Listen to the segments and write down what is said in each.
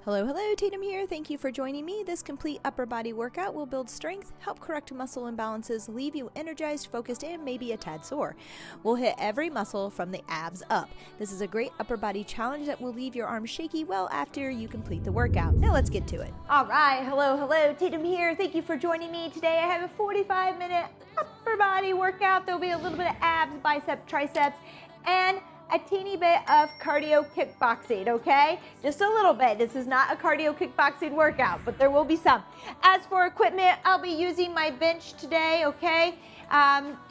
Hello, hello, Tatum here. Thank you for joining me. This complete upper body workout will build strength, help correct muscle imbalances, leave you energized, focused, and maybe a tad sore. We'll hit every muscle from the abs up. This is a great upper body challenge that will leave your arms shaky well after you complete the workout. Now let's get to it. All right, hello, hello, Tatum here. Thank you for joining me today. I have a 45-minute upper body workout. There'll be a little bit of abs, biceps, triceps, and a teeny bit of cardio kickboxing, okay? Just a little bit. This is not a cardio kickboxing workout, but there will be some. As for equipment, I'll be using my bench today, okay?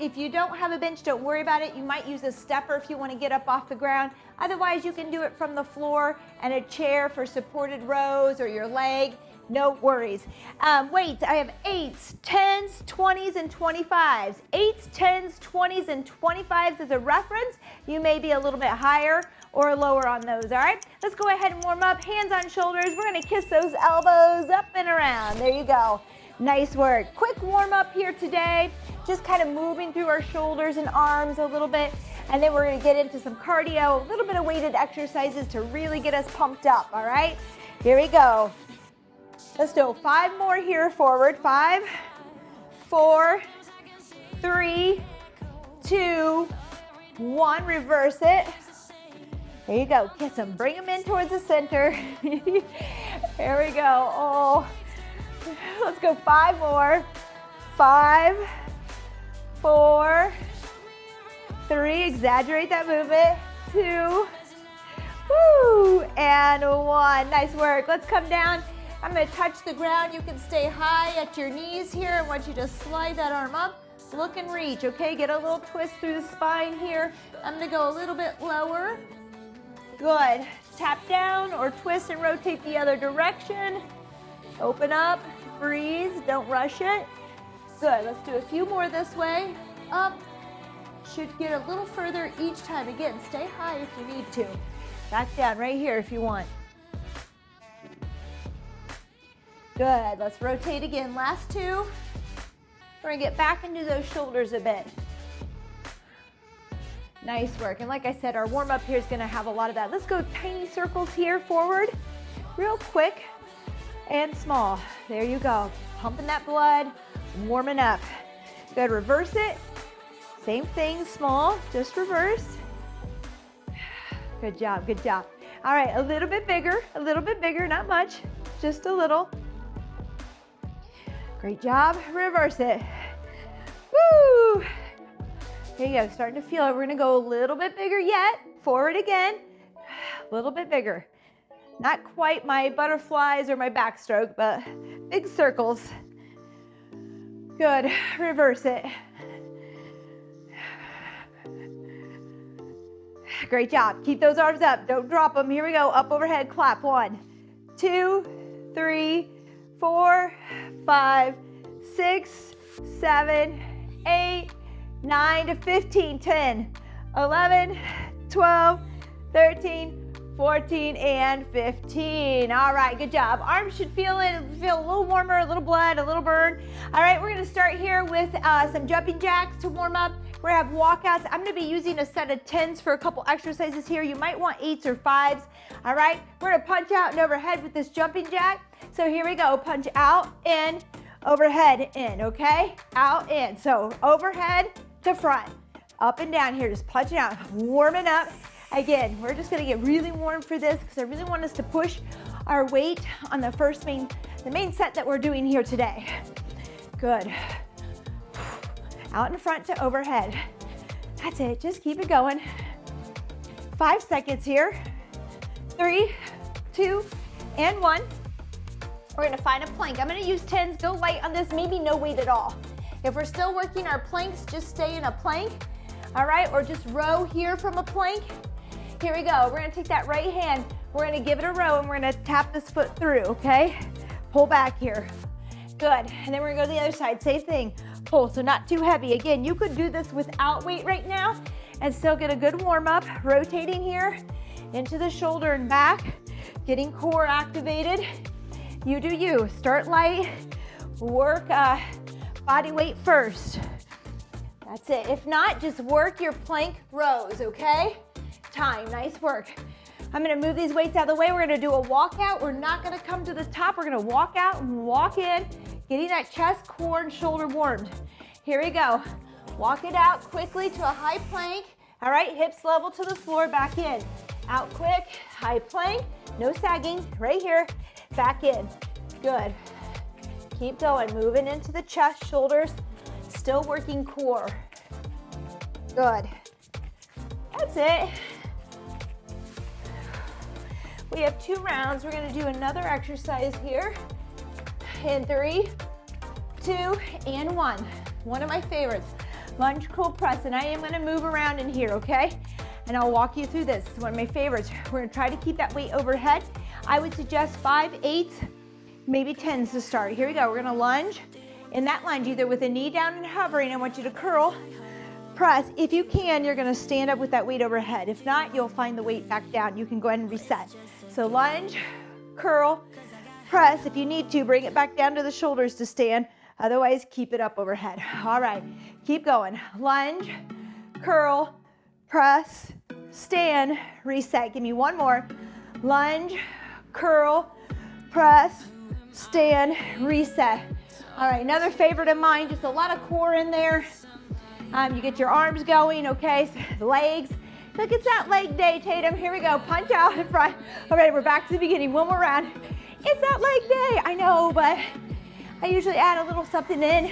If you don't have a bench, don't worry about it. You might use a stepper if you want to get up off the ground. Otherwise, you can do it from the floor and a chair for supported rows or your leg. No worries. Weights, I have 8s, 10s, 20s, and 25s. 8s, 10s, 20s, and 25s as a reference. You may be a little bit higher or lower on those, all right? Let's go ahead and warm up. Hands on shoulders. We're gonna kiss those elbows up and around. There you go. Nice work. Quick warm up here today. Just kind of moving through our shoulders and arms a little bit. And then we're gonna get into some cardio, a little bit of weighted exercises to really get us pumped up, all right? Here we go. Let's do 5 more here forward. 5, 4, 3, 2, 1. Reverse it. There you go. Kiss them. Bring them in towards the center. Here we go. Oh, let's go 5 more. 5, 4, 3. Exaggerate that movement. 2, woo, and 1. Nice work. Let's come down. I'm going to touch the ground. You can stay high at your knees here. I want you to slide that arm up. Look and reach, okay? Get a little twist through the spine here. I'm going to go a little bit lower. Good. Tap down or twist and rotate the other direction. Open up. Breathe. Don't rush it. Good. Let's do a few more this way. Up. Should get a little further each time. Again, stay high if you need to. Back down right here if you want. Good, let's rotate again. Last 2. We're gonna get back into those shoulders a bit. Nice work, and like I said, our warm up here is gonna have a lot of that. Let's go tiny circles here forward, real quick and small. There you go, pumping that blood, warming up. Good, reverse it. Same thing, small, just reverse. Good job, good job. All right, a little bit bigger, not much, just a little. Great job. Reverse it. Woo! There you go. Starting to feel it. We're going to go a little bit bigger yet. Forward again. A little bit bigger. Not quite my butterflies or my backstroke, but big circles. Good. Reverse it. Great job. Keep those arms up. Don't drop them. Here we go. Up overhead. Clap. 1, 2, 3, 4, 5, 6, 7, 8, 9 to 15, 10, 11, 12, 13, 14, and 15. All right, good job. Arms should feel it. Feel a little warmer, a little blood, a little burn. All right, we're gonna start here with some jumping jacks to warm up. We're gonna have walkouts. I'm gonna be using a set of 10s for a couple exercises here. You might want 8s or 5s. All right, we're gonna punch out and overhead with this jumping jack. So here we go, punch out, in, overhead, in, okay? Out, in, so overhead to front, up and down here, just punching out, warming up. Again, we're just gonna get really warm for this because I really want us to push our weight on the main set that we're doing here today. Good. Out in front to overhead. That's it, just keep it going. 5 seconds here. 3, 2, and 1. We're gonna find a plank. I'm gonna use 10s, go light on this, maybe no weight at all. If we're still working our planks, just stay in a plank, all right? Or just row here from a plank. Here we go, we're gonna take that right hand, we're gonna give it a row and we're gonna tap this foot through, okay? Pull back here. Good, and then we're gonna go to the other side, same thing. Pull, so not too heavy. Again, you could do this without weight right now and still get a good warm up, rotating here into the shoulder and back, getting core activated. You do you. Start light, work body weight first. That's it. If not, just work your plank rows, okay? Time, nice work. I'm gonna move these weights out of the way. We're gonna do a walkout. We're not gonna come to the top. We're gonna walk out and walk in, getting that chest, core, and shoulder warmed. Here we go. Walk it out quickly to a high plank. All right, hips level to the floor, back in. Out quick, high plank, no sagging, right here, back in. Good. Keep going, moving into the chest, shoulders, still working core. Good. That's it. We have 2 rounds. We're gonna do another exercise here. In 3, 2, and 1. One of my favorites, lunge curl press, and I am gonna move around in here, okay? And I'll walk you through this. It's one of my favorites. We're gonna try to keep that weight overhead. I would suggest 5, 8, maybe 10s to start. Here we go, we're gonna lunge. In that lunge, either with a knee down and hovering, I want you to curl, press. If you can, you're gonna stand up with that weight overhead. If not, you'll find the weight back down. You can go ahead and reset. So lunge, curl, press. If you need to, bring it back down to the shoulders to stand. Otherwise, keep it up overhead. All right, keep going. Lunge, curl, press, stand, reset. Give me one more. Lunge, curl, press, stand, reset. All right, another favorite of mine, just a lot of core in there. You get your arms going, okay, the legs. Look, it's that leg day, Tatum. Here we go, punch out in front. All right, we're back to the beginning, one more round. It's that leg day, I know, but I usually add a little something in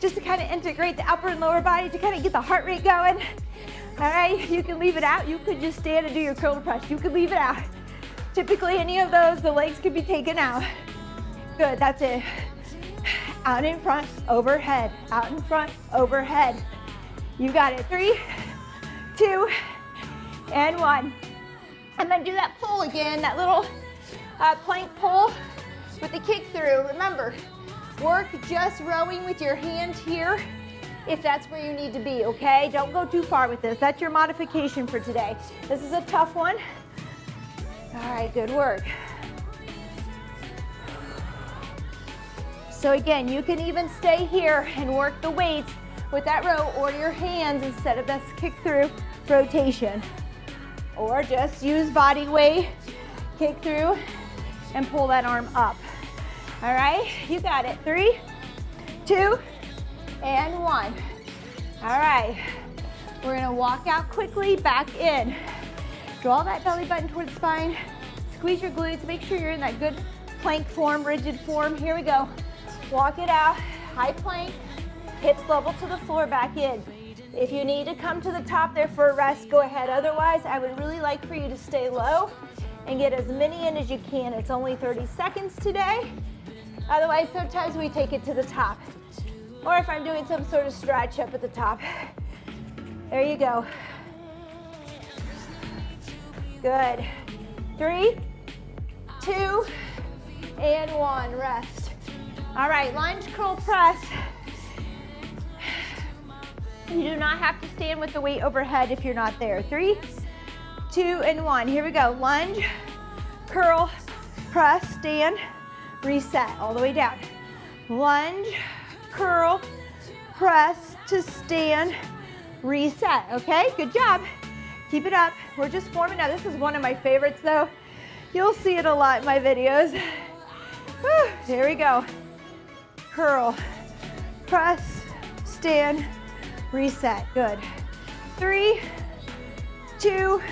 just to kind of integrate the upper and lower body to kind of get the heart rate going. All right, you can leave it out. You could just stand and do your curl to press. You could leave it out. Typically, any of those, the legs could be taken out. Good, that's it. Out in front, overhead. Out in front, overhead. You got it. 3, 2, and 1. I'm gonna do that pull again, that little plank pull with the kick through. Remember, work just rowing with your hand here if that's where you need to be, okay? Don't go too far with this. That's your modification for today. This is a tough one. All right, good work. So again, you can even stay here and work the weights with that row or your hands instead of this kick through rotation. Or just use body weight, kick through, and pull that arm up. All right, you got it. 3, 2, and 1. All right, we're gonna walk out quickly, back in. Draw that belly button towards the spine. Squeeze your glutes, make sure you're in that good plank form, rigid form. Here we go. Walk it out, high plank, hips level to the floor, back in. If you need to come to the top there for a rest, go ahead. Otherwise, I would really like for you to stay low and get as many in as you can. It's only 30 seconds today. Otherwise, sometimes we take it to the top. Or if I'm doing some sort of stretch up at the top. There you go. Good. 3, 2, and 1, rest. All right, lunge, curl, press. You do not have to stand with the weight overhead if you're not there. 3, 2, and 1. Here we go. Lunge, curl, press, stand, reset, all the way down. Lunge, curl, press to stand, reset. Okay, good job. Keep it up. We're just forming now. This is one of my favorites though. You'll see it a lot in my videos. Whew, here we go. Curl, press, stand, reset. Good. 3, 2,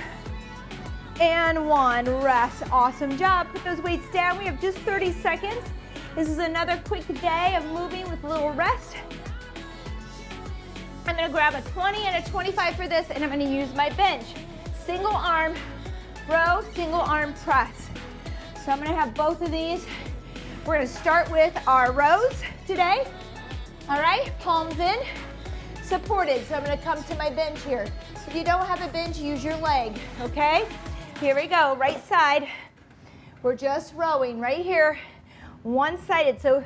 and 1. Rest. Awesome job. Put those weights down. We have just 30 seconds. This is another quick day of moving with a little rest. I'm going to grab a 20 and a 25 for this, and I'm going to use my bench. Single arm row, single arm press. So I'm going to have both of these. We're going to start with our rows today. All right, palms in, supported. So I'm going to come to my bench here. If you don't have a bench, use your leg, okay? Here we go, right side. We're just rowing right here, one-sided. So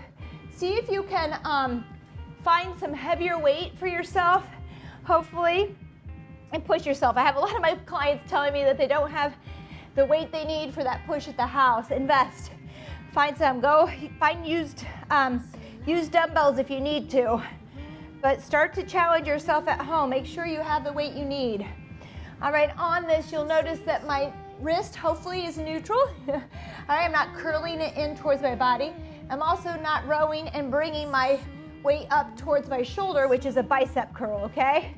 see if you can find some heavier weight for yourself, hopefully, and push yourself. I have a lot of my clients telling me that they don't have the weight they need for that push at the house. Invest. Find some. Go find used dumbbells if you need to. But start to challenge yourself at home. Make sure you have the weight you need. All right, on this, you'll notice that my wrist hopefully is neutral. I am not curling it in towards my body. I'm also not rowing and bringing my weight up towards my shoulder, which is a bicep curl, okay?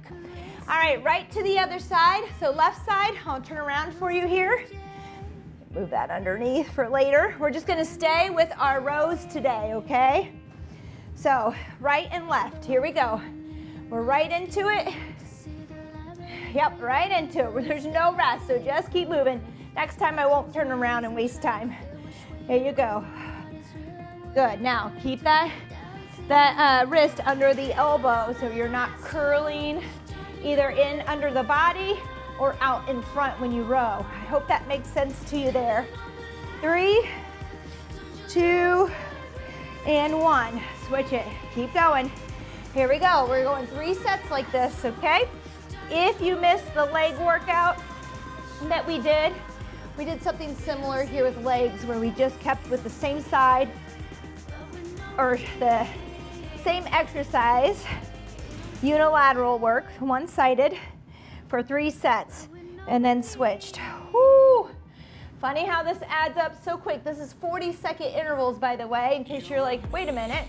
All right, right to the other side. So left side, I'll turn around for you here. Move that underneath for later. We're just gonna stay with our rows today, okay? So right and left, here we go. We're right into it. Yep, right into it. There's no rest, so just keep moving. Next time I won't turn around and waste time. There you go. Good, now keep that wrist under the elbow so you're not curling either in under the body or out in front when you row. I hope that makes sense to you there. 3, 2, and 1. Switch it, keep going. Here we go, we're going 3 sets like this, okay? If you missed the leg workout that we did something similar here with legs where we just kept with the same side or the same exercise, unilateral work, one-sided for 3 sets and then switched. Woo! Funny how this adds up so quick. This is 40-second intervals, by the way, in case you're like, wait a minute,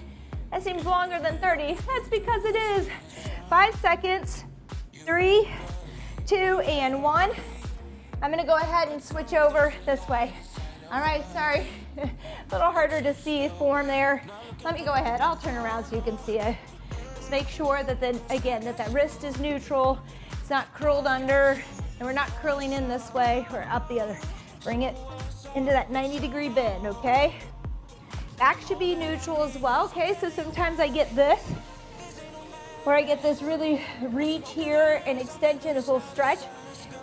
that seems longer than 30. That's because it is. 5 seconds, 3, 2, and 1. I'm gonna go ahead and switch over this way. All right, sorry, a little harder to see form there. Let me go ahead, I'll turn around so you can see it. Just make sure that then, again, that wrist is neutral, it's not curled under, and we're not curling in this way or up the other. Bring it into that 90-degree bend, okay? Back should be neutral as well, okay? So sometimes I get this, where I get this really reach here and extension, this little stretch.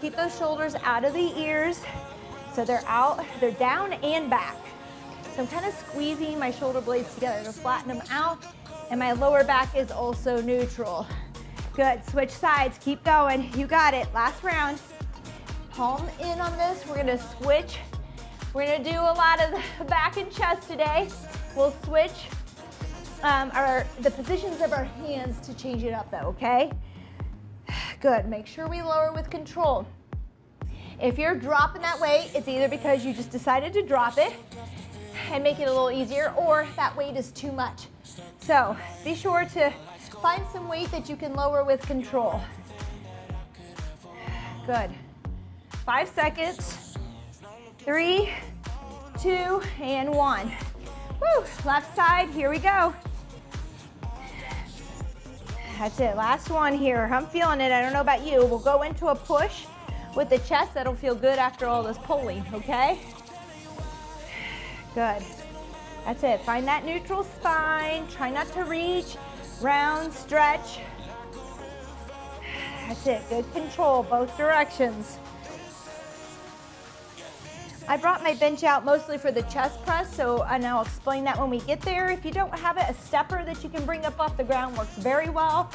Keep those shoulders out of the ears so they're out, they're down and back. So I'm kind of squeezing my shoulder blades together to flatten them out, and my lower back is also neutral. Good, switch sides, keep going, you got it. Last round, palm in on this, we're gonna switch. We're gonna do a lot of the back and chest today. We'll switch the positions of our hands to change it up though, okay? Good, make sure we lower with control. If you're dropping that weight, it's either because you just decided to drop it and make it a little easier, or that weight is too much. So be sure to find some weight that you can lower with control. Good. 5 seconds. 3, 2, and 1. Woo, left side, here we go. That's it, last one here. I'm feeling it, I don't know about you. We'll go into a push with the chest. That'll feel good after all this pulling, okay? Good. That's it, find that neutral spine. Try not to reach, round, stretch. That's it, good control, both directions. I brought my bench out mostly for the chest press, and I'll explain that when we get there. If you don't have it, a stepper that you can bring up off the ground works very well.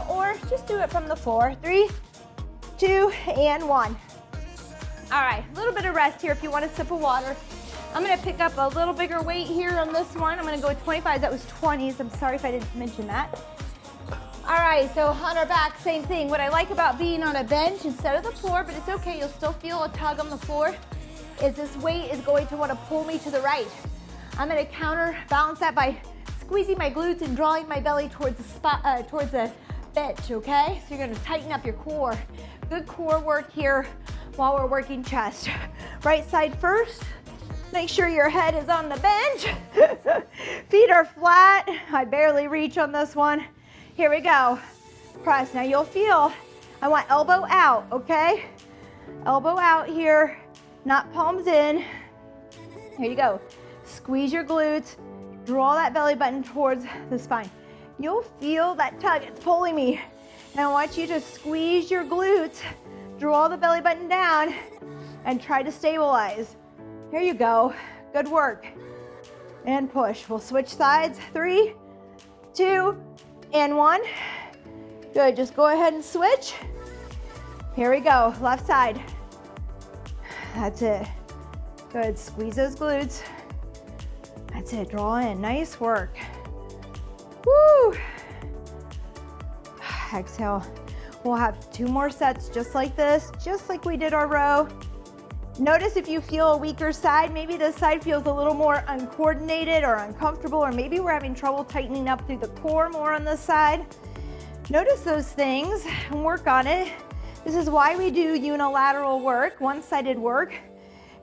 Or just do it from the floor. 3, 2, and 1. All right, a little bit of rest here if you want a sip of water. I'm gonna pick up a little bigger weight here on this one. I'm gonna go with 25s, that was 20s. I'm sorry if I didn't mention that. All right, so on our back, same thing. What I like about being on a bench instead of the floor, but it's okay, you'll still feel a tug on the floor, is this weight is going to want to pull me to the right. I'm going to counterbalance that by squeezing my glutes and drawing my belly towards the bench, okay? So you're going to tighten up your core. Good core work here while we're working chest. Right side first. Make sure your head is on the bench. Feet are flat. I barely reach on this one. Here we go. Press. Now you'll feel, I want elbow out, okay? Elbow out here. Not palms in. Here you go. Squeeze your glutes. Draw that belly button towards the spine. You'll feel that tug. It's pulling me. And I want you to squeeze your glutes. Draw the belly button down and try to stabilize. Here you go. Good work. And push. We'll switch sides. 3, 2, and 1. Good. Just go ahead and switch. Here we go. Left side. That's it. Good, squeeze those glutes. That's it, draw in, nice work. Woo! Exhale. We'll have 2 more sets just like this, just like we did our row. Notice if you feel a weaker side, maybe this side feels a little more uncoordinated or uncomfortable, or maybe we're having trouble tightening up through the core more on this side. Notice those things and work on it. This is why we do unilateral work, one-sided work,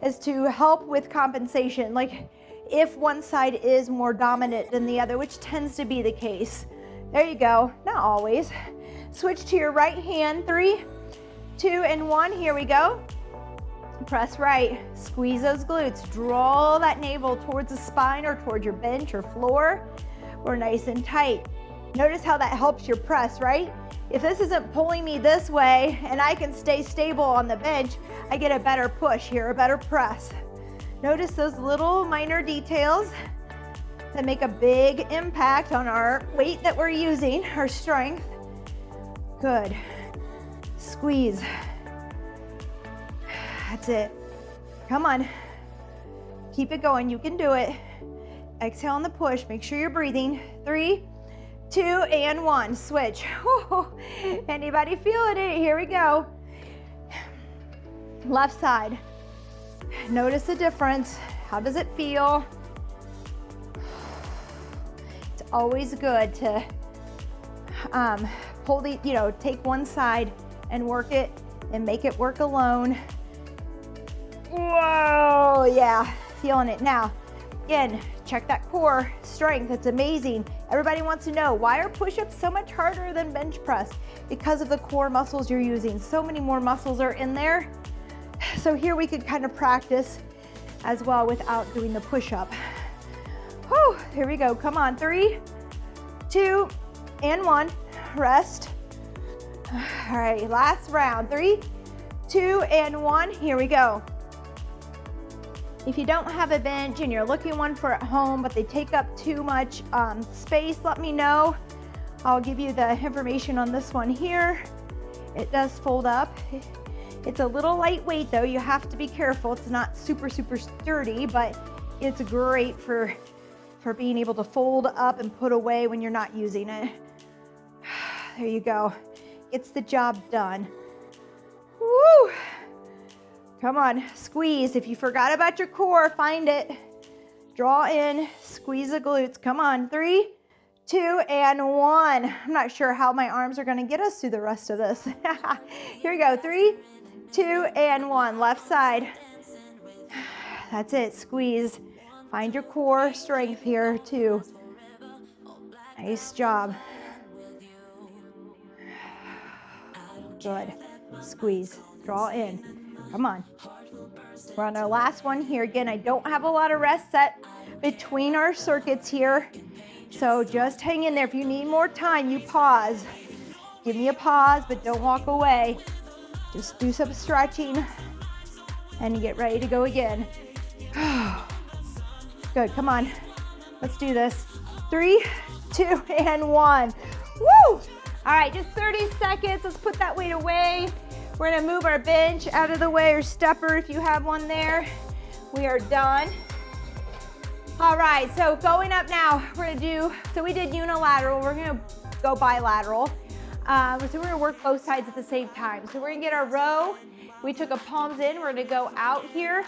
is to help with compensation. Like if one side is more dominant than the other, which tends to be the case. There you go, not always. Switch to your right hand, 3, 2, and 1, here we go. Press right, squeeze those glutes, draw that navel towards the spine or towards your bench or floor. We're nice and tight. Notice how that helps your press, right? If this isn't pulling me this way and I can stay stable on the bench, I get a better push here, a better press. Notice those little minor details that make a big impact on our weight that we're using, our strength. Good. Squeeze. That's it. Come on. Keep it going. You can do it. Exhale on the push. Make sure you're breathing. 3, 2, and 1. Switch. Woo. Anybody feeling it? Here we go. Left side. Notice the difference. How does it feel? It's always good to pull the, take one side and work it and make it work alone. Whoa, yeah, feeling it now. Again, check that core strength, it's amazing. Everybody wants to know, why are push-ups so much harder than bench press? Because of the core muscles you're using. So many more muscles are in there. So here we could kind of practice as well without doing the push-up. Whew, here we go, come on, 3, 2, and 1, rest. All right, last round, 3, 2, and 1, here we go. If you don't have a bench and you're looking one for at home, but they take up too much space, let me know. I'll give you the information on this one here. It does fold up. It's a little lightweight though, you have to be careful. It's not super, super sturdy, but it's great for being able to fold up and put away when you're not using it. There you go. Gets the job done. Woo! Come on, squeeze. If you forgot about your core, find it. Draw in, squeeze the glutes. Come on, 3, 2, and 1. I'm not sure how my arms are gonna get us through the rest of this. Here we go, 3, 2, and 1. Left side. That's it, squeeze. Find your core strength here too. Nice job. Good, squeeze, draw in. Come on. We're on our last one here. Again, I don't have a lot of rest set between our circuits here. So just hang in there. If you need more time, you pause. Give me a pause, but don't walk away. Just do some stretching and get ready to go again. Good, come on. Let's do this. 3, 2, and 1. Woo! All right, just 30 seconds. Let's put that weight away. We're gonna move our bench out of the way, or stepper if you have one there. We are done. All right, so going up now, we're gonna do, so we did unilateral, we're gonna go bilateral. So we're gonna work both sides at the same time. So we're gonna get our row. We took a palms in, we're gonna go out here,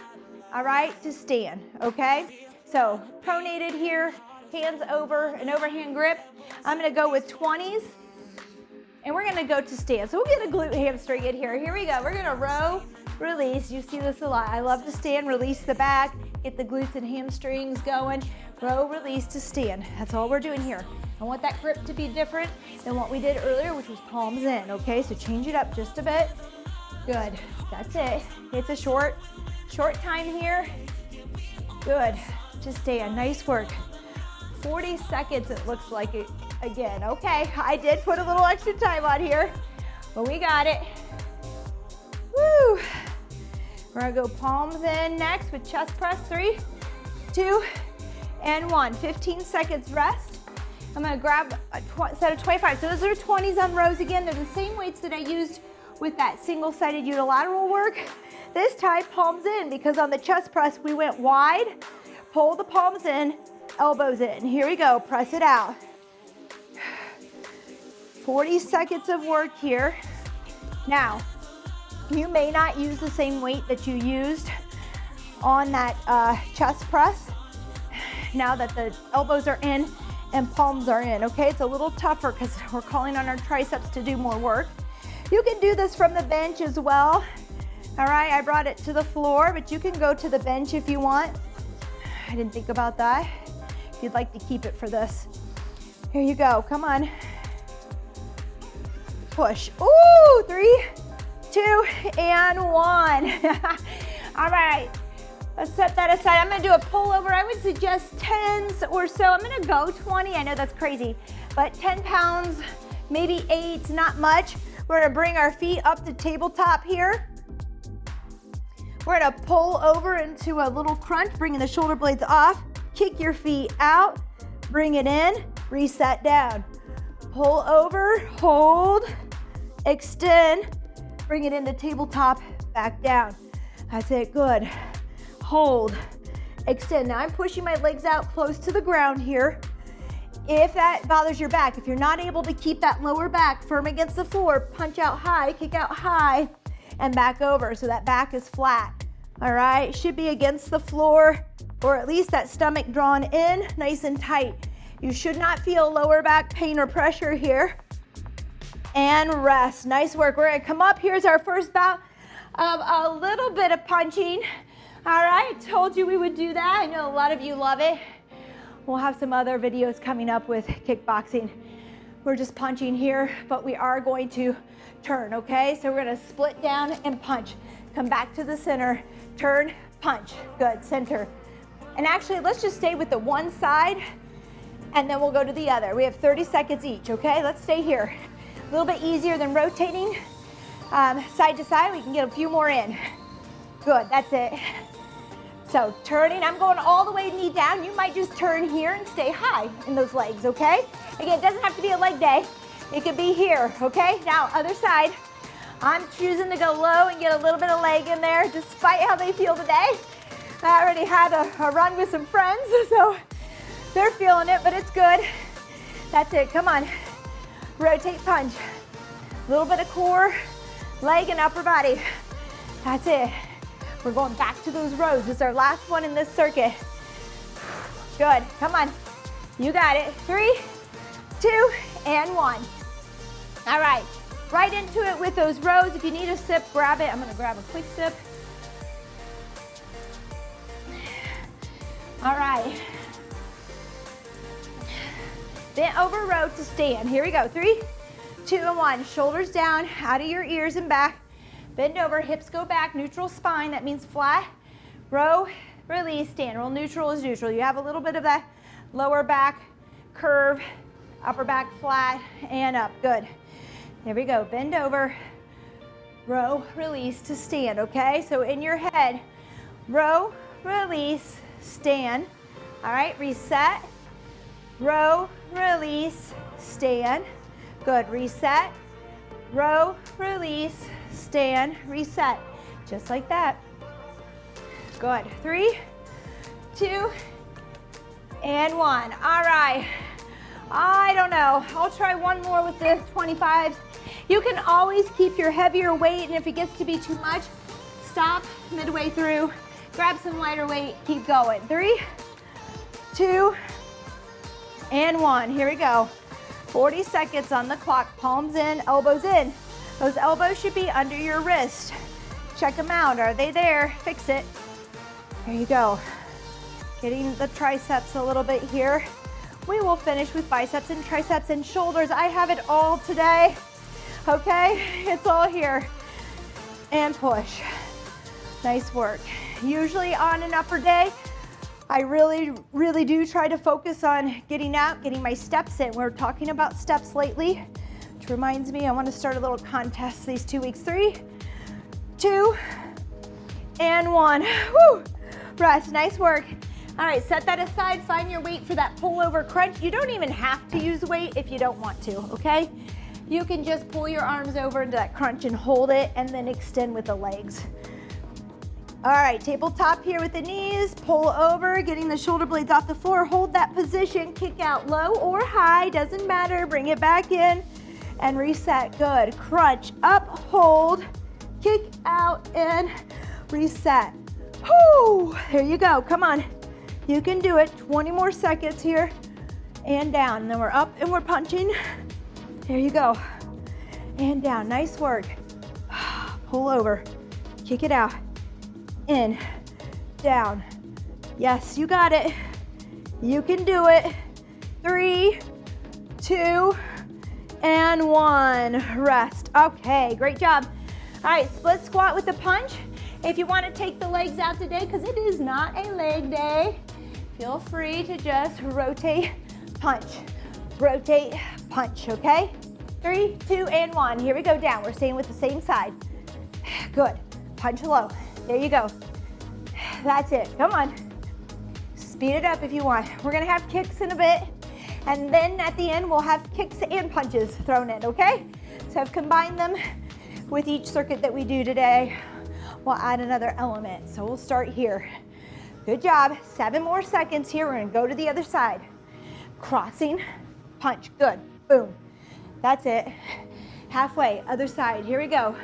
all right, to stand, okay? So pronated here, hands over, an overhand grip. I'm gonna go with 20s. And we're gonna go to stand. So we'll get a glute hamstring in here. Here we go. We're gonna row, release. You see this a lot. I love to stand, release the back, get the glutes and hamstrings going. Row, release to stand. That's all we're doing here. I want that grip to be different than what we did earlier, which was palms in, okay? So change it up just a bit. Good, that's it. It's a short time here. Good, just stand, nice work. 40 seconds it looks like it. Again, okay, I did put a little extra time on here, but we got it. Woo! We're gonna go palms in next with chest press. 3, 2, and 1. 15 seconds rest. I'm gonna grab a set of 25. So those are 20s on rows again. They're the same weights that I used with that single-sided unilateral work. This time, palms in, because on the chest press, we went wide, pull the palms in, elbows in. Here we go, press it out. 40 seconds of work here. Now, You may not use the same weight that you used on that chest press now that the elbows are in and palms are in, okay? It's a little tougher because we're calling on our triceps to do more work. You can do this from the bench as well. All right, I brought it to the floor, but you can go to the bench if you want. I didn't think about that. If you'd like to keep it for this. Here you go, come on. Push. Ooh, 3, 2, and 1. All right, let's set that aside. I'm gonna do a pullover. I would suggest 10s or so. I'm gonna go 20, I know that's crazy, but 10 pounds, maybe 8, not much. We're gonna bring our feet up to tabletop here. We're gonna pull over into a little crunch, bringing the shoulder blades off, kick your feet out, bring it in, reset down. Pull over, hold, extend, bring it into tabletop, back down. That's it, good. Hold, extend. Now I'm pushing my legs out close to the ground here. If that bothers your back, if you're not able to keep that lower back firm against the floor, punch out high, kick out high, and back over so that back is flat. All right, should be against the floor, or at least that stomach drawn in, nice and tight. You should not feel lower back pain or pressure here. And rest, nice work. We're gonna come up. Here's our first bout of a little bit of punching. All right, told you we would do that. I know a lot of you love it. We'll have some other videos coming up with kickboxing. We're just punching here, but we are going to turn, okay? So we're gonna split down and punch. Come back to the center, turn, punch. Good, center. And actually, let's just stay with the one side and then we'll go to the other. We have 30 seconds each, okay? Let's stay here. A little bit easier than rotating side to side. We can get a few more in. Good, that's it. So turning, I'm going all the way knee down. You might just turn here and stay high in those legs, okay? Again, it doesn't have to be a leg day. It could be here, okay? Now, other side. I'm choosing to go low and get a little bit of leg in there despite how they feel today. I already had a run with some friends, so they're feeling it, but it's good. That's it, come on. Rotate, punch. A little bit of core, leg, and upper body. That's it. We're going back to those rows. This is our last one in this circuit. Good, come on. You got it. 3, 2, and 1. All right, right into it with those rows. If you need a sip, grab it. I'm gonna grab a quick sip. All right. Bent over row to stand. Here we go. 3, 2, and 1. Shoulders down, out of your ears and back. Bend over, hips go back, neutral spine. That means flat. Row, release, stand. Real neutral is neutral. You have a little bit of that lower back curve, upper back flat, and up. Good. There we go. Bend over, row, release to stand, okay? So in your head, row, release, stand. All right, reset. Row, release, stand. Good, reset. Row, release, stand, reset. Just like that. Good, 3, 2, and 1. All right, I don't know. I'll try one more with the 25s. You can always keep your heavier weight, and if it gets to be too much, stop midway through, grab some lighter weight, keep going. 3, 2, and 1. Here we go. 40 seconds on the clock. Palms in, elbows in. Those elbows should be under your wrist. Check them out. Are they there? Fix it. There you go. Getting the triceps a little bit here. We will finish with biceps and triceps and shoulders. I have it all today. Okay, it's all here. And push. Nice work. Usually on an upper day, I really do try to focus on getting out, getting my steps in. We're talking about steps lately, which reminds me I want to start a little contest these 2 weeks. 3, 2, and 1. Woo! Rest, nice work. All right, set that aside, find your weight for that pullover crunch. You don't even have to use weight if you don't want to, okay? You can just pull your arms over into that crunch and hold it and then extend with the legs. All right, tabletop here with the knees, pull over, getting the shoulder blades off the floor, hold that position, kick out low or high, doesn't matter, bring it back in and reset, good. Crunch, up, hold, kick out, and reset. Whoo, there you go, come on. You can do it, 20 more seconds here, and down. And then we're up and we're punching. There you go, and down, nice work. Pull over, kick it out, in, down. Yes, you got it. You can do it. 3, 2, and 1. Rest. Okay, great job. All right, split squat with the punch. If you want to take the legs out today, because it is not a leg day, feel free to just rotate, punch, okay? 3, 2, and 1. Here we go, down. We're staying with the same side. Good. Punch low. There you go. That's it. Come on. Speed it up if you want. We're going to have kicks in a bit. And then at the end, we'll have kicks and punches thrown in, okay? So I've combined them with each circuit that we do today. We'll add another element. So we'll start here. Good job. 7 more seconds here. We're going to go to the other side. Crossing, punch. Good. Boom. That's it. Halfway, other side. Here we go.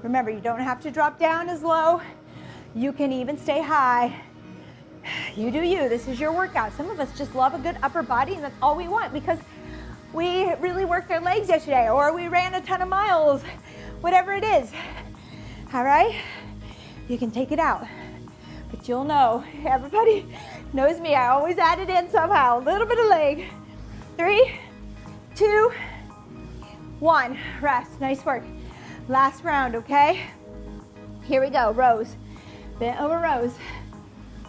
Remember, you don't have to drop down as low. You can even stay high. You do you. This is your workout. Some of us just love a good upper body, and that's all we want because we really worked our legs yesterday, or we ran a ton of miles, whatever it is. All right? You can take it out, but you'll know. Everybody knows me. I always add it in somehow. A little bit of leg. 3, 2, 1. Rest. Nice work. Last round, okay? Here we go. Rows. Bent over rows.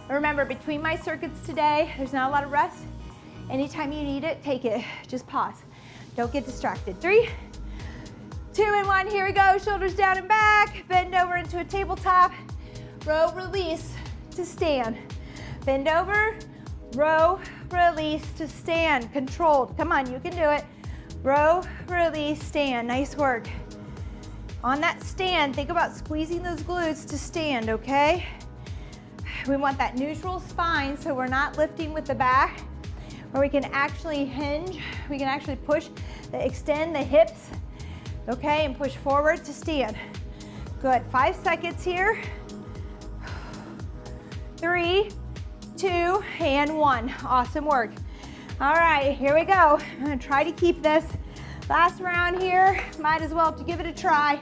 Remember, between my circuits today, there's not a lot of rest. Anytime you need it, take it. Just pause. Don't get distracted. 3, 2, and 1. Here we go. Shoulders down and back. Bend over into a tabletop. Row, release to stand. Bend over. Row, release to stand. Controlled. Come on, you can do it. Row, release, stand. Nice work. On that stand, think about squeezing those glutes to stand, okay? We want that neutral spine so we're not lifting with the back, where we can actually hinge, we can actually push, extend the hips, okay, and push forward to stand. Good, 5 seconds here. 3, 2, and 1. Awesome work. All right, here we go. I'm gonna try to keep this. Last round here, might as well have to give it a try.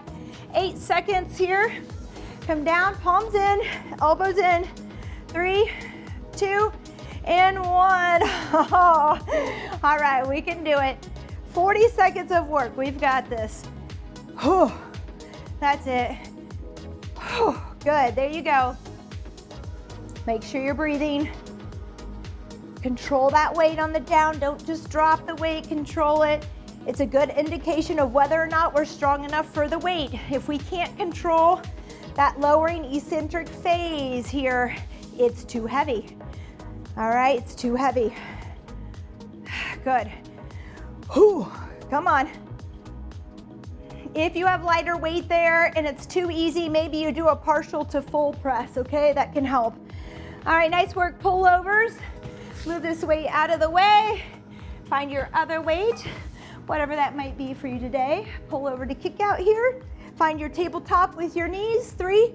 8 seconds here. Come down, palms in, elbows in. 3, 2, and 1. Oh. All right, we can do it. 40 seconds of work. We've got this. Whew. That's it. Whew. Good, there you go. Make sure you're breathing. Control that weight on the down. Don't just drop the weight, control it. It's a good indication of whether or not we're strong enough for the weight. If we can't control that lowering eccentric phase here, it's too heavy. All right, it's too heavy. Good. Whew. Come on. If you have lighter weight there and it's too easy, maybe you do a partial to full press, okay? That can help. All right, nice work, pullovers. Move this weight out of the way. Find your other weight, whatever that might be for you today. Pull over to kick out here. Find your tabletop with your knees. 3,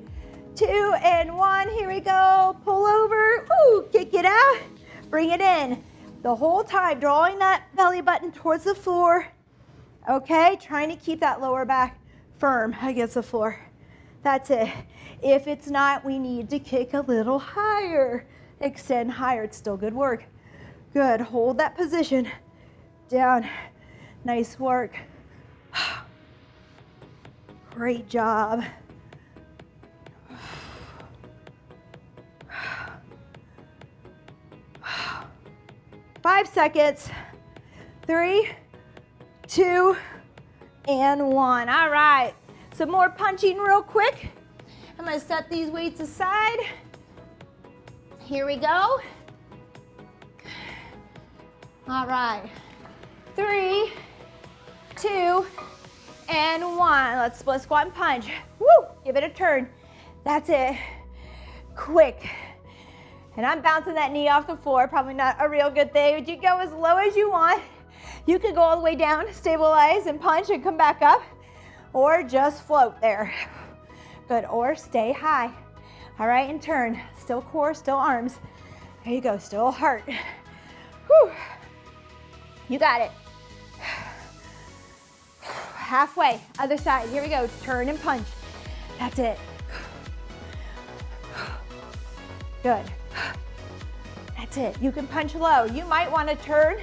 2, and 1. Here we go. Pull over. Ooh, kick it out. Bring it in. The whole time, drawing that belly button towards the floor. Okay, trying to keep that lower back firm against the floor. That's it. If it's not, we need to kick a little higher. Extend higher. It's still good work. Good. Hold that position. Down. Nice work. Great job. 5 seconds. 3, 2, and 1. All right. Some more punching real quick. I'm going to set these weights aside. Here we go. All right. 3, 2, and 1. Let's split squat and punch. Woo! Give it a turn. That's it. Quick. And I'm bouncing that knee off the floor. Probably not a real good thing. But you go as low as you want. You can go all the way down, stabilize, and punch and come back up. Or just float there. Good, or stay high. All right, and turn. Still core, still arms. There you go, still heart. Whew. You got it. Halfway, other side. Here we go, turn and punch. That's it. Good. That's it. You can punch low. You might want to turn,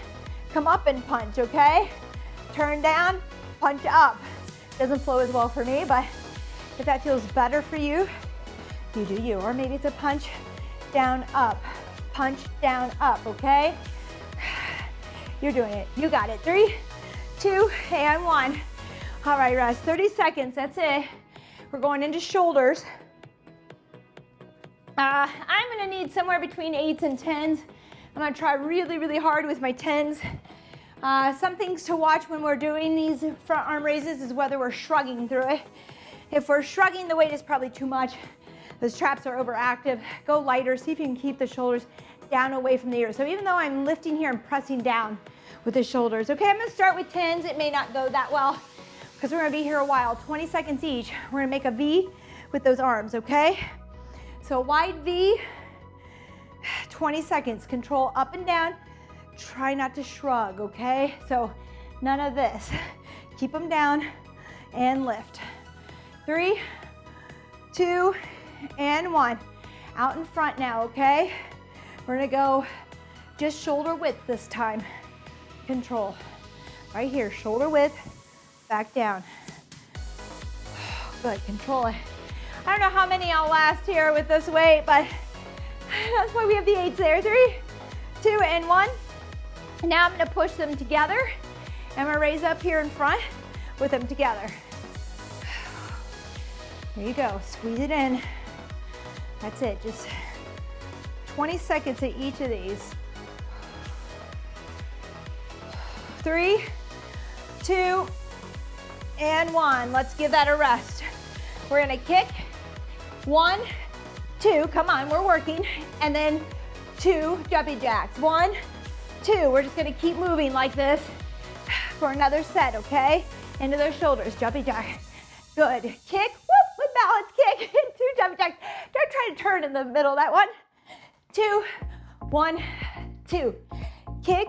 come up and punch, okay? Turn down, punch up. Doesn't flow as well for me, but if that feels better for you, you do you. Or maybe it's a punch down, up. Punch down, up, okay? You're doing it. You got it. 3, 2, and 1. All right, rest. 30 seconds. That's it. We're going into shoulders. I'm gonna need somewhere between 8s and 10s. I'm gonna try really, really hard with my 10s. Some things to watch when we're doing these front arm raises is whether we're shrugging through it. If we're shrugging, the weight is probably too much. Those traps are overactive. Go lighter, see if you can keep the shoulders down away from the ears. So even though I'm lifting here, I'm pressing down with the shoulders. Okay, I'm gonna start with 10s. It may not go that well because we're gonna be here a while, 20 seconds each. We're gonna make a V with those arms, okay? So wide V, 20 seconds. Control up and down. Try not to shrug, okay? So none of this. Keep them down and lift. 3, 2, and 1. Out in front now, okay? We're gonna go just shoulder width this time. Control. Right here, shoulder width, back down. Good, control it. I don't know how many I'll last here with this weight, but that's why we have the 8s there. 3, 2, and 1. Now I'm gonna push them together. I'm gonna raise up here in front with them together. There you go, squeeze it in. That's it, just 20 seconds at each of these. 3, 2, and 1. Let's give that a rest. We're gonna kick. 1, 2, come on, we're working. And then 2 jumping jacks. 1, 2, we're just gonna keep moving like this for another set, okay? Into those shoulders, jumping jack. Good, kick, whoop, with balance, kick. 2 jumping jacks. Don't try to turn in the middle of that one. 2, 1, 2. Kick,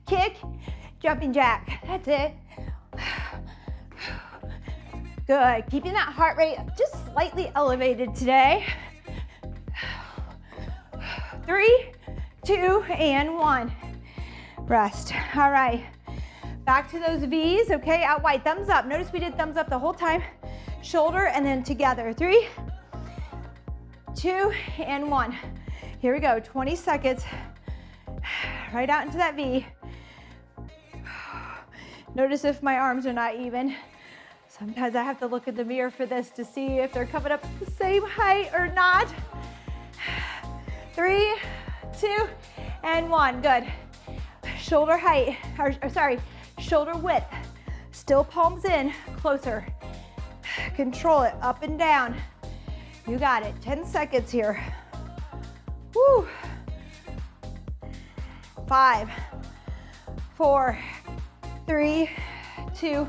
kick, jumping jack. That's it. Good, keeping that heart rate just slightly elevated today. 3, 2, and 1. Rest. All right, back to those V's, okay? Out wide, thumbs up. Notice we did thumbs up the whole time. Shoulder and then together. 3, 2, and 1. Here we go, 20 seconds. Right out into that V. Notice if my arms are not even. Sometimes I have to look in the mirror for this to see if they're coming up the same height or not. 3, 2, and 1, good. Shoulder height, or sorry, shoulder width. Still palms in, closer. Control it, up and down. You got it, 10 seconds here. Woo. 5, 4, 3, 2,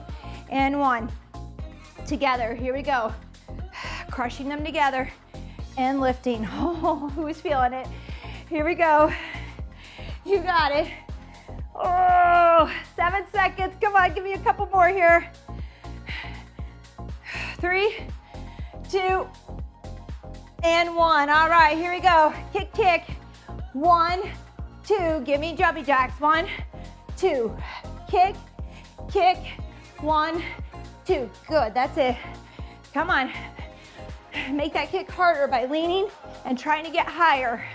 and 1. Together, here we go. Crushing them together and lifting. Oh, who's feeling it? Here we go. You got it. Oh, 7 seconds. Come on, give me a couple more here. 3, 2, and 1. All right, here we go. Kick, kick. 1, 2. Give me jumping jacks. 1, 2. Kick, kick. 1, 2. Good, that's it. Come on. Make that kick harder by leaning and trying to get higher.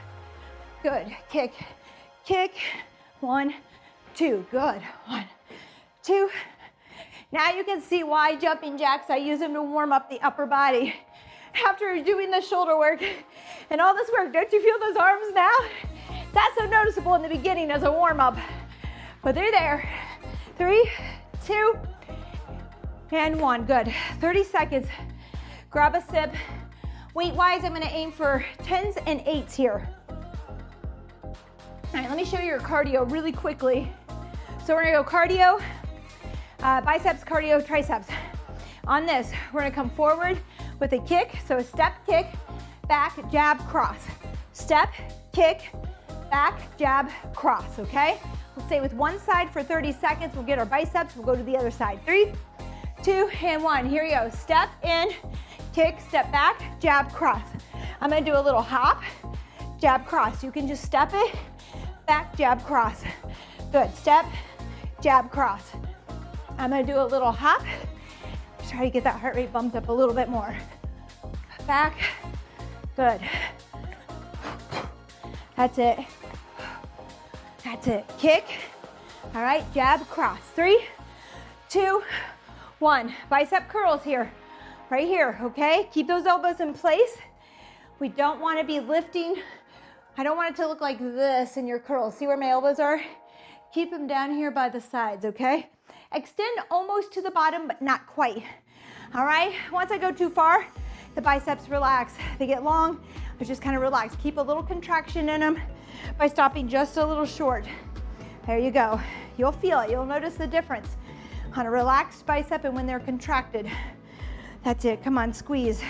Good, kick, kick. 1, 2, good. 1, 2. Now you can see why jumping jacks, I use them to warm up the upper body. After doing the shoulder work and all this work, don't you feel those arms now? That's so noticeable in the beginning as a warm up, but they're there. 3, 2, and 1, good. 30 seconds, grab a sip. Weight-wise, I'm gonna aim for 10s and 8s here. All right, let me show you your cardio really quickly. So we're gonna go cardio, biceps, cardio, triceps. On this, we're gonna come forward with a kick. So a step, kick, back, jab, cross. Step, kick, back, jab, cross, okay? We'll stay with one side for 30 seconds. We'll get our biceps. We'll go to the other side. 3, 2, and 1. Here we go. Step in, kick, step back, jab, cross. I'm gonna do a little hop, jab, cross. You can just step it, back, jab, cross. Good. Step, jab, cross. I'm gonna do a little hop. Try to get that heart rate bumped up a little bit more. Back. Good. That's it. That's it. Kick. All right, jab, cross. 3, 2, 1. Bicep curls here. Right here, okay? Keep those elbows in place. We don't want to be lifting. I don't want it to look like this in your curls. See where my elbows are? Keep them down here by the sides, okay? Extend almost to the bottom, but not quite. All right? Once I go too far, the biceps relax. They get long, but just kind of relax. Keep a little contraction in them by stopping just a little short. There you go. You'll feel it. You'll notice the difference on a relaxed bicep and when they're contracted. That's it. Come on, squeeze.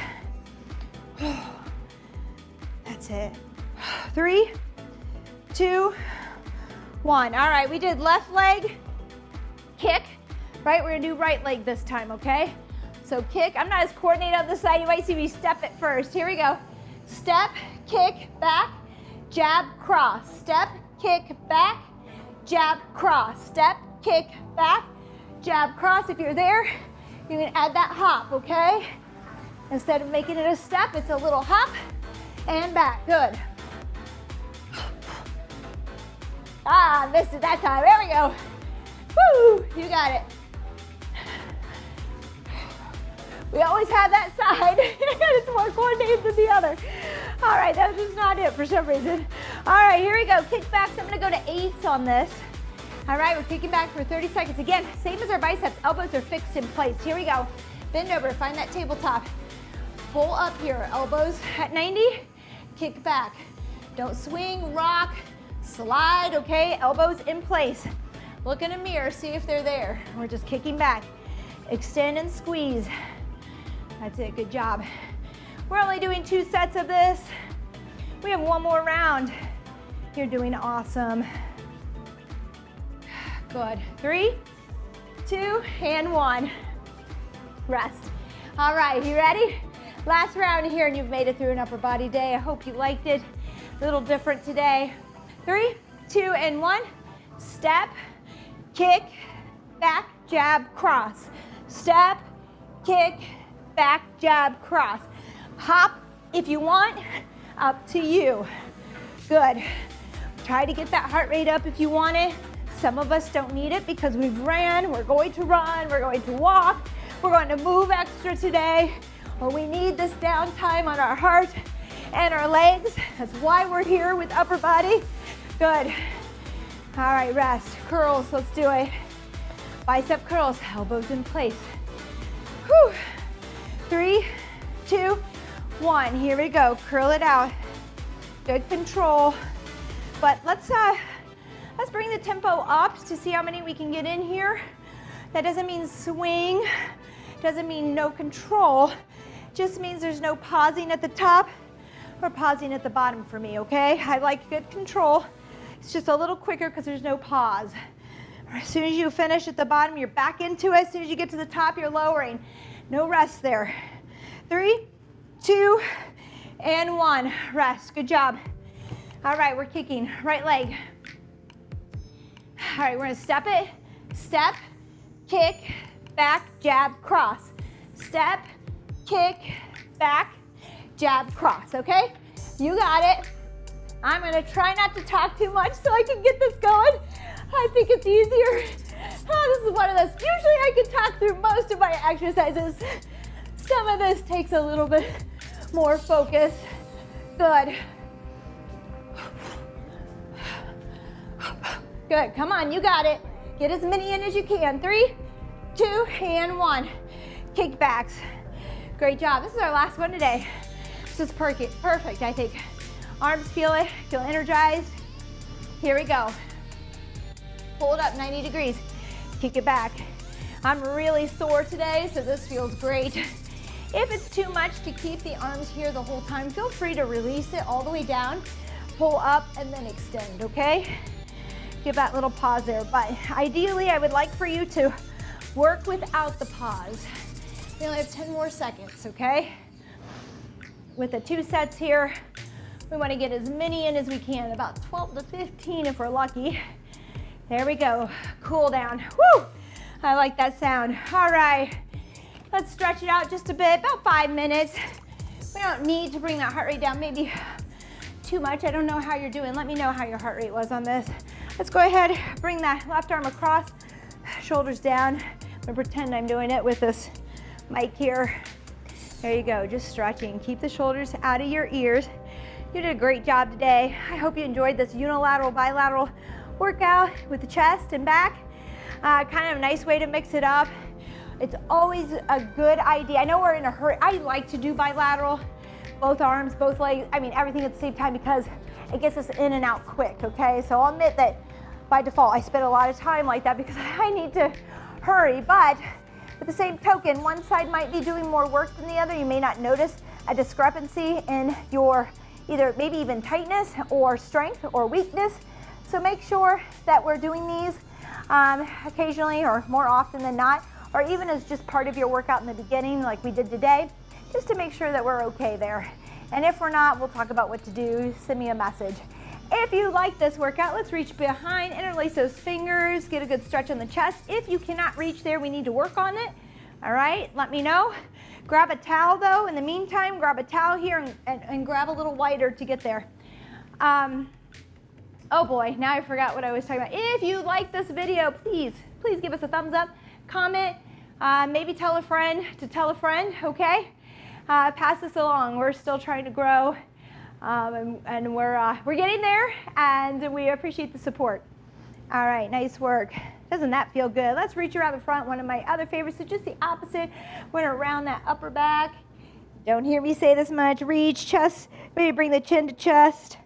That's it. 3, 2, 1. All right, we did left leg, kick, right? We're gonna do right leg this time, okay? So kick, I'm not as coordinated on this side. You might see me step it first. Here we go. Step, kick, back, jab, cross. Step, kick, back, jab, cross. Step, kick, back, jab, cross. If you're there, you can add that hop, okay? Instead of making it a step, it's a little hop and back. Good. Ah, missed it that time. There we go. Woo, you got it. We always have that side. It's more coordinated than the other. All right, that's just not it for some reason. All right, here we go. Kick back. So I'm gonna go to 8s on this. All right, we're kicking back for 30 seconds. Again, same as our biceps. Elbows are fixed in place. Here we go. Bend over, find that tabletop. Pull up here, elbows at 90. Kick back. Don't swing, rock, slide, okay? Elbows in place. Look in a mirror, see if they're there. We're just kicking back. Extend and squeeze. That's it, good job. We're only doing 2 sets of this. We have 1 more round. You're doing awesome. Good. 3, 2, and 1. Rest. All right, you ready? Last round here, and you've made it through an upper body day. I hope you liked it. A little different today. 3, 2, and 1. Step, kick, back, jab, cross. Step, kick, back, jab, cross. Hop if you want, up to you. Good. Try to get that heart rate up if you want it. Some of us don't need it because we've ran, we're going to run, we're going to walk, we're going to move extra today, or we need this downtime on our heart and our legs. That's why we're here with upper body. Good. All right, rest. Curls, let's do it. Bicep curls, elbows in place. Whew. 3, 2, 1. Here we go. Curl it out. Good control. But let's bring the tempo up to see how many we can get in here. That doesn't mean swing. Doesn't mean no control. Just means there's no pausing at the top or pausing at the bottom for me, okay? I like good control. It's just a little quicker because there's no pause. As soon as you finish at the bottom, you're back into it. As soon as you get to the top, you're lowering. No rest there. 3, 2, and 1. Rest. Good job. All right, we're kicking. Right leg. All right, we're going to step it. Step, kick, back, jab, cross. Step, kick, back, jab, cross, okay? You got it. I'm going to try not to talk too much so I can get this going. I think it's easier. Oh, this is one of those. Usually I can talk through most of my exercises. Some of this takes a little bit more focus. Good. Good, come on, you got it. Get as many in as you can. 3, 2, and 1. Kick backs. Great job. This is our last one today. This is perfect, I think. Arms feel it, feel energized. Here we go. Hold up 90 degrees. Kick it back. I'm really sore today, so this feels great. If it's too much to keep the arms here the whole time, feel free to release it all the way down, pull up, and then extend, okay? Give that little pause there, but ideally I would like for you to work without the pause. We only have 10 more seconds, okay? With the 2 sets here, we want to get as many in as we can, about 12 to 15 if we're lucky. There we go, cool down. Woo! I like that sound. All right, let's stretch it out just a bit, about 5 minutes. We don't need to bring that heart rate down, maybe too much. I don't know how you're doing. Let me know how your heart rate was on this. Let's go ahead, bring that left arm across, shoulders down. I'm gonna pretend I'm doing it with this mic here. There you go, just stretching. Keep the shoulders out of your ears. You did a great job today. I hope you enjoyed this unilateral, bilateral workout with the chest and back. Kind of a nice way to mix it up. It's always a good idea. I know we're in a hurry. I like to do bilateral, both arms, both legs, I mean everything at the same time because it gets us in and out quick, okay? So I'll admit that by default I spend a lot of time like that because I need to hurry, but with the same token, one side might be doing more work than the other. You may not notice a discrepancy in your either maybe even tightness or strength or weakness. So make sure that we're doing these occasionally or more often than not, or even as just part of your workout in the beginning like we did today, just to make sure that we're okay there. And if we're not, we'll talk about what to do. Send me a message. If you like this workout, let's reach behind, interlace those fingers, get a good stretch on the chest. If you cannot reach there, we need to work on it. All right, let me know. Grab a towel though. In the meantime, grab a towel here and grab a little wider to get there. Oh boy, now I forgot what I was talking about. If you like this video, please give us a thumbs up, comment, maybe tell a friend to tell a friend, okay? Pass this along. We're still trying to grow. And we're getting there, and we appreciate the support. All right, nice work. Doesn't that feel good? Let's reach around the front. One of my other favorites is just the opposite. Went around that upper back. Don't hear me say this much. Reach, chest. Maybe bring the chin to chest.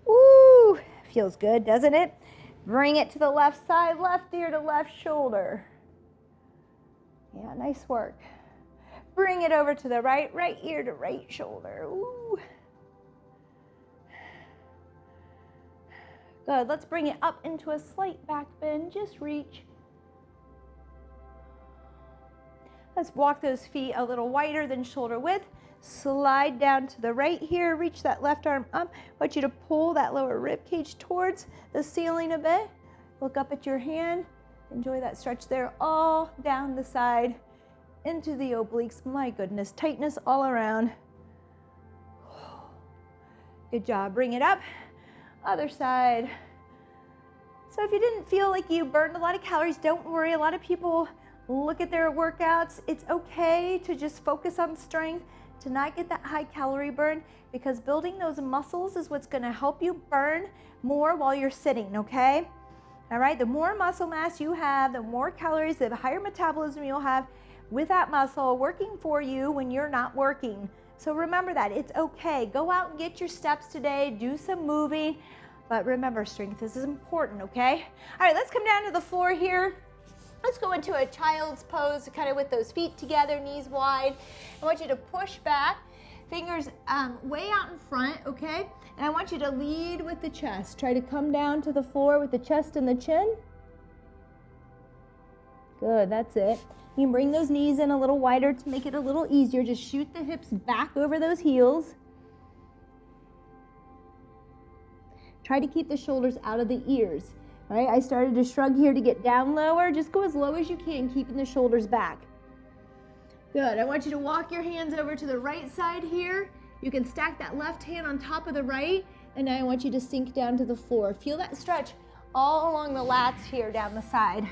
Woo! Feels good, doesn't it? Bring it to the left side, left ear to left shoulder. Yeah, nice work. Bring it over to the right ear to right shoulder. Ooh. Good, let's bring it up into a slight back bend, just reach. Let's walk those feet a little wider than shoulder width. Slide down to the right here, reach that left arm up. I want you to pull that lower rib cage towards the ceiling a bit. Look up at your hand, enjoy that stretch there, all down the side, into the obliques. My goodness, tightness all around. Good job, bring it up. Other side. So if you didn't feel like you burned a lot of calories, don't worry. A lot of people look at their workouts. It's okay to just focus on strength, to not get that high calorie burn, because building those muscles is what's gonna help you burn more while you're sitting, okay? All right, the more muscle mass you have, the more calories, the higher metabolism you'll have with that muscle working for you when you're not working. So remember that, it's okay. Go out and get your steps today, do some moving, but remember, strength is important, okay? All right, let's come down to the floor here. Let's go into a child's pose, kind of with those feet together, knees wide. I want you to push back, fingers way out in front, okay? And I want you to lead with the chest. Try to come down to the floor with the chest and the chin. Good, that's it. You can bring those knees in a little wider to make it a little easier. Just shoot the hips back over those heels. Try to keep the shoulders out of the ears. All right, I started to shrug here to get down lower. Just go as low as you can, keeping the shoulders back. Good, I want you to walk your hands over to the right side here. You can stack that left hand on top of the right, and now I want you to sink down to the floor. Feel that stretch all along the lats here down the side.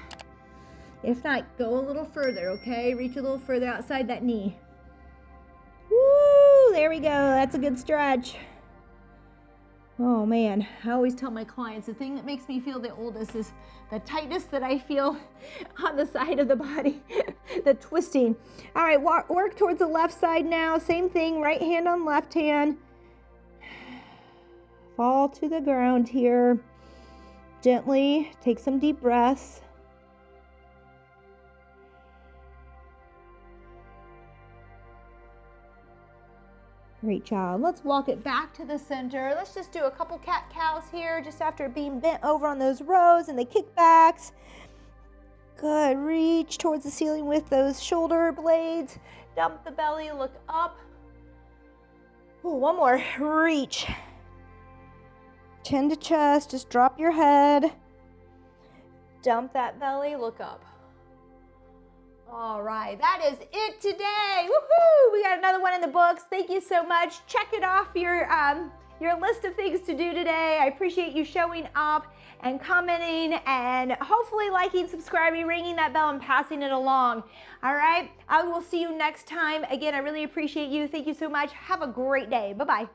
If not, go a little further, okay? Reach a little further outside that knee. Woo, there we go, that's a good stretch. Oh man, I always tell my clients the thing that makes me feel the oldest is the tightness that I feel on the side of the body, the twisting. All right, work towards the left side now. Same thing, right hand on left hand. Fall to the ground here. Gently take some deep breaths. Great job. Let's walk it back to the center. Let's just do a couple cat-cows here just after being bent over on those rows and the kickbacks. Good. Reach towards the ceiling with those shoulder blades. Dump the belly, look up. Ooh, one more. Reach. Chin to chest. Just drop your head. Dump that belly, look up. All right, that is it today. Woohoo! We got another one in the books. Thank you so much. Check it off your list of things to do today. I appreciate you showing up and commenting and hopefully liking, subscribing, ringing that bell, and passing it along. All right, I will see you next time. Again, I really appreciate you. Thank you so much. Have a great day. Bye-bye.